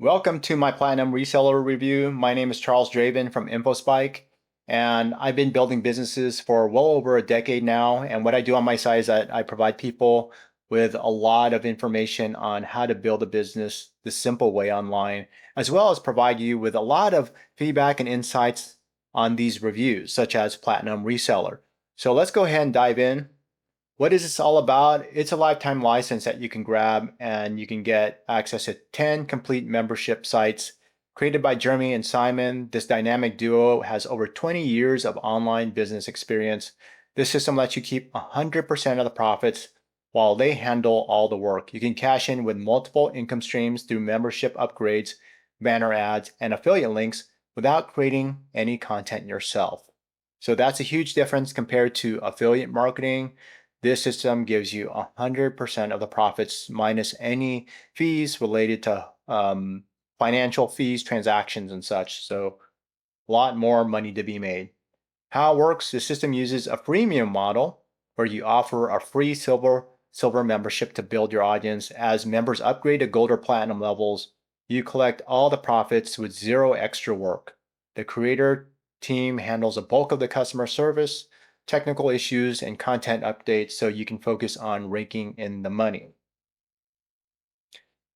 Welcome to my Platinum Reseller Review. My name is Charles Draven from InfoSpike, and I've been building businesses for well over a decade now. And what I do on my side is that I provide people with a lot of information on how to build a business the simple way online, as well as provide you with a lot of feedback and insights on these reviews, such as Platinum Reseller. So let's go ahead and dive in. What is this all about? It's a lifetime license that you can grab and you can get access to 10 complete membership sites created by Jeremy and Simon. This dynamic duo has over 20 years of online business experience. This system lets you keep 100% of the profits while they handle all the work. You can cash in with multiple income streams through membership upgrades, banner ads, and affiliate links without creating any content yourself. So that's a huge difference compared to affiliate marketing. This system gives you 100% of the profits minus any fees related to financial fees, transactions, and such. So a lot more money to be made. How it works, the system uses a freemium model where you offer a free silver membership to build your audience. As members upgrade to gold or platinum levels, you collect all the profits with zero extra work. The creator team handles a bulk of the customer service, technical issues, and content updates so you can focus on raking in the money.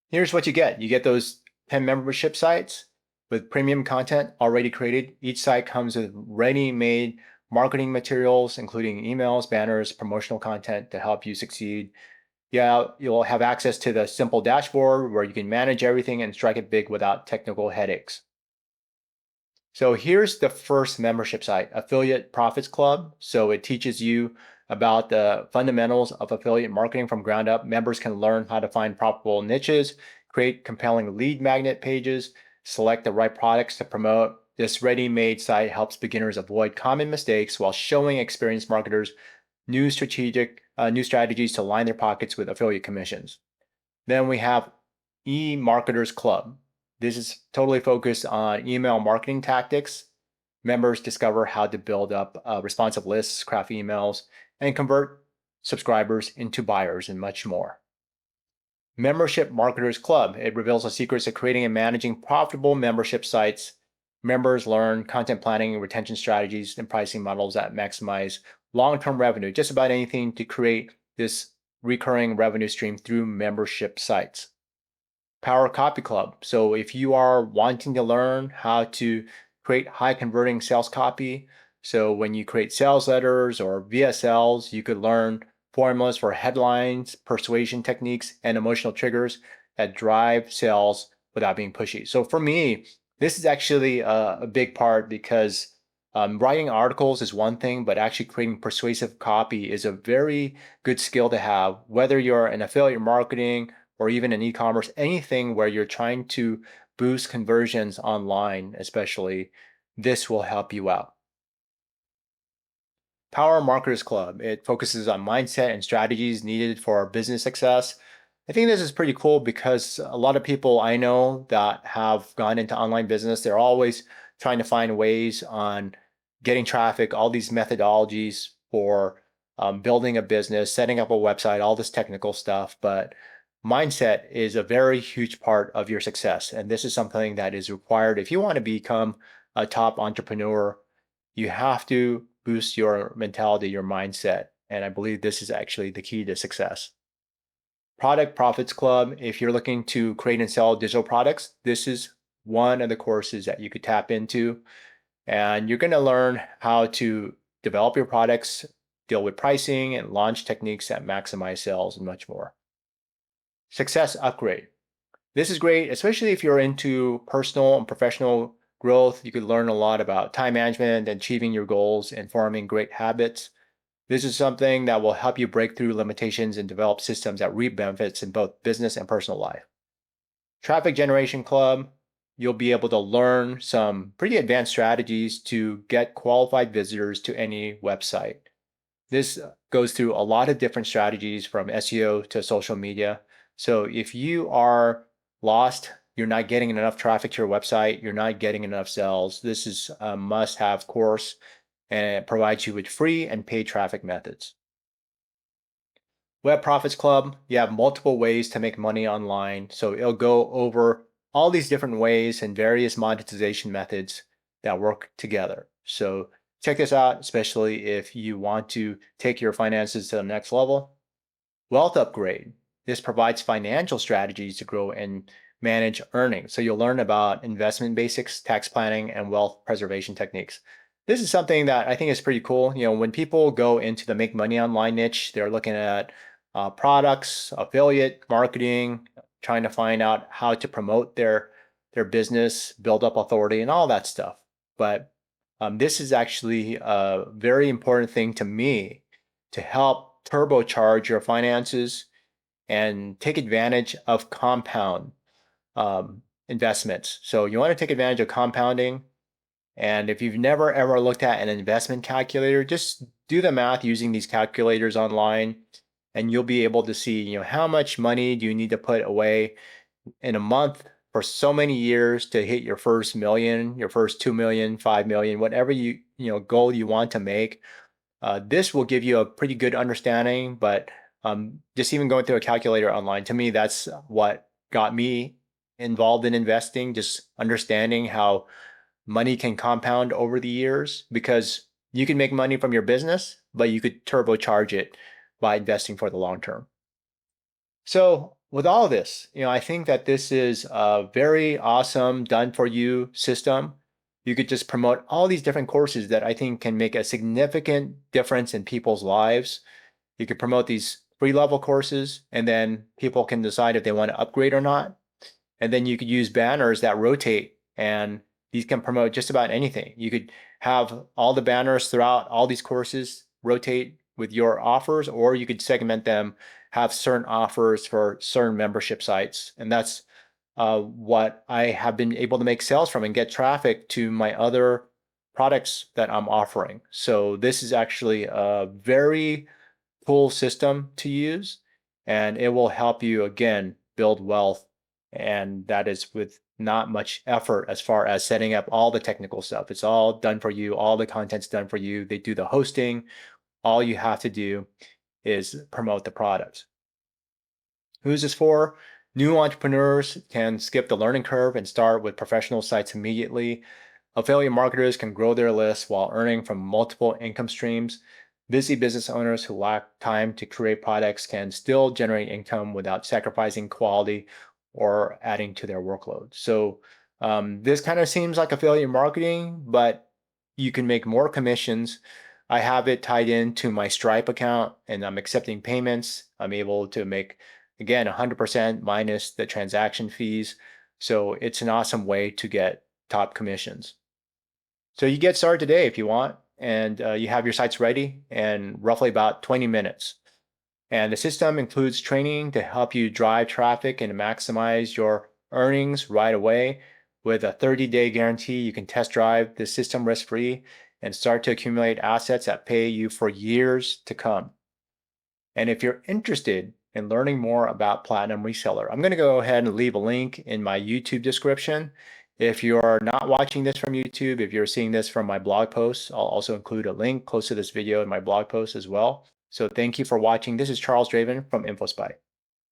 Here's what you get. You get those 10 membership sites with premium content already created. Each site comes with ready-made marketing materials, including emails, banners, promotional content to help you succeed. Yeah, you'll have access to the simple dashboard where you can manage everything and strike it big without technical headaches. So here's the first membership site, Affiliate Profits Club. So it teaches you about the fundamentals of affiliate marketing from ground up. Members can learn how to find profitable niches, create compelling lead magnet pages, select the right products to promote. This ready-made site helps beginners avoid common mistakes while showing experienced marketers new strategies to line their pockets with affiliate commissions. Then we have Emarketers Club. This is totally focused on email marketing tactics. Members discover how to build up responsive lists, craft emails, and convert subscribers into buyers and much more. Membership Marketers Club. It reveals the secrets of creating and managing profitable membership sites. Members learn content planning, retention strategies, and pricing models that maximize long-term revenue. Just about anything to create this recurring revenue stream through membership sites. Power Copy Club. So if you are wanting to learn how to create high converting sales copy, so when you create sales letters or VSLs, you could learn formulas for headlines, persuasion techniques, and emotional triggers that drive sales without being pushy. So for me, this is actually a big part because writing articles is one thing, but actually creating persuasive copy is a very good skill to have, whether you're in affiliate marketing or even in e-commerce, anything where you're trying to boost conversions online, especially, this will help you out. Power Marketers Club. It focuses on mindset and strategies needed for business success. I think this is pretty cool because a lot of people I know that have gone into online business, they're always trying to find ways on getting traffic, all these methodologies for building a business, setting up a website, all this technical stuff. But mindset is a very huge part of your success. And this is something that is required if you want to become a top entrepreneur. You have to boost your mentality, your mindset. And I believe this is actually the key to success. Product Profits Club. If you're looking to create and sell digital products, this is one of the courses that you could tap into. And you're going to learn how to develop your products, deal with pricing, and launch techniques that maximize sales and much more. Success Upgrade. This is great, especially if you're into personal and professional growth. You could learn a lot about time management and achieving your goals and forming great habits. This is something that will help you break through limitations and develop systems that reap benefits in both business and personal life. Traffic Generation Club. You'll be able to learn some pretty advanced strategies to get qualified visitors to any website. This goes through a lot of different strategies from SEO to social media. So if you are lost, you're not getting enough traffic to your website, you're not getting enough sales, this is a must-have course, and it provides you with free and paid traffic methods. Web Profits Club, you have multiple ways to make money online. So it'll go over all these different ways and various monetization methods that work together. So check this out, especially if you want to take your finances to the next level. Wealth Upgrade. This provides financial strategies to grow and manage earnings. So you'll learn about investment basics, tax planning, and wealth preservation techniques. This is something that I think is pretty cool. When people go into the make money online niche, they're looking at products, affiliate marketing, trying to find out how to promote their business, build up authority, and all that stuff. But this is actually a very important thing to me to help turbocharge your finances and take advantage of compound investments. So you want to take advantage of compounding. And if you've never ever looked at an investment calculator, just do the math using these calculators online, and you'll be able to see, how much money do you need to put away in a month for so many years to hit your first million, your first 2 million, 5 million, whatever goal you want to make. This will give you a pretty good understanding, but just even going through a calculator online, to me, that's what got me involved in investing, just understanding how money can compound over the years, because you can make money from your business, but you could turbocharge it by investing for the long term. So with all of this, I think that this is a very awesome done for you system. You could just promote all these different courses that I think can make a significant difference in people's lives. You could promote these free level courses, and then people can decide if they want to upgrade or not. And then you could use banners that rotate, and these can promote just about anything. You could have all the banners throughout all these courses rotate with your offers, or you could segment them, have certain offers for certain membership sites. And that's what I have been able to make sales from and get traffic to my other products that I'm offering. So this is actually a very cool system to use, and it will help you, again, build wealth. And that is with not much effort as far as setting up all the technical stuff. It's all done for you. All the content's done for you. They do the hosting. All you have to do is promote the product. Who's this for? New entrepreneurs can skip the learning curve and start with professional sites immediately. Affiliate marketers can grow their lists while earning from multiple income streams. Busy business owners who lack time to create products can still generate income without sacrificing quality or adding to their workload. So this kind of seems like affiliate marketing, but you can make more commissions. I have it tied into my Stripe account, and I'm accepting payments. I'm able to make, again, 100% minus the transaction fees. So it's an awesome way to get top commissions. So you get started today if you want, and you have your sites ready in roughly about 20 minutes. And the system includes training to help you drive traffic and maximize your earnings right away. With a 30-day guarantee, you can test drive the system risk-free and start to accumulate assets that pay you for years to come. And if you're interested in learning more about Platinum Reseller, I'm going to go ahead and leave a link in my YouTube description. If you're not watching this from YouTube, if you're seeing this from my blog post, I'll also include a link close to this video in my blog post as well. So thank you for watching. This is Charles Draven from InfoSpy.